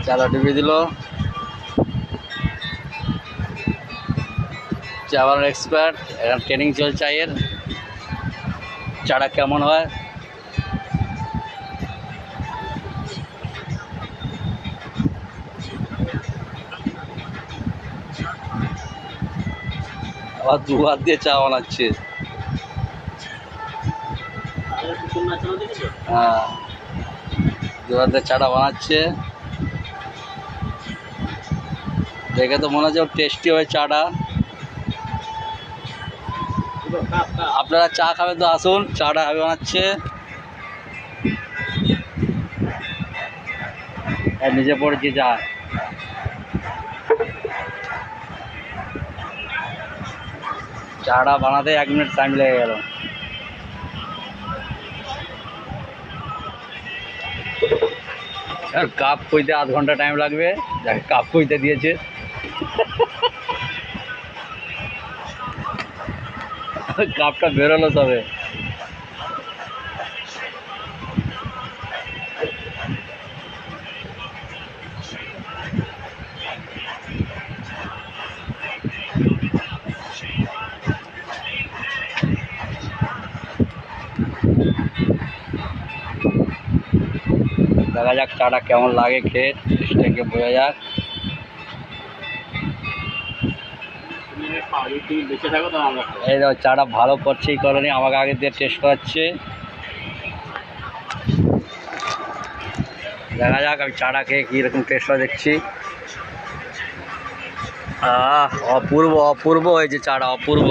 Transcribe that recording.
চালা ডুবিয়ে দিল। চা বানানোর এক্সপার্ট, এখন ট্রেনিং চলছে এর, চাটা কেমন হয়। আবার দু হাত দিয়ে চা বানাচ্ছে। হ্যাঁ, দু হাত দিয়ে চাটা বানাচ্ছে। দেখে তো মনে হচ্ছে টেস্টি হয় চাটা। আপনারা চা খাবেন তো আসুন, চাটা আমি বানাচ্ছে। নিজে পড়েছি চা। চাটা বানাতে 1 মিনিট টাইম লেগে গেল। আর কাপ কইতে আধ ঘন্টা টাইম লাগবে, যাকে কাপ কইতে দিয়েছে। কাপটা বেরোলো তবে। দেখা যাক চাটা কেমন লাগে, খেয়ে টেস্টটাকে বোঝা যাক। এই দেখো চাটা ভালো করছেই করেনি, আমাকে আগে দিয়ে টেস্ট করাচ্ছে। দেখা যাক আমি চাটা খেয়ে কীরকম টেস্ট হয় দেখছি। অপূর্ব অপূর্ব হয়েছে চাটা, অপূর্ব।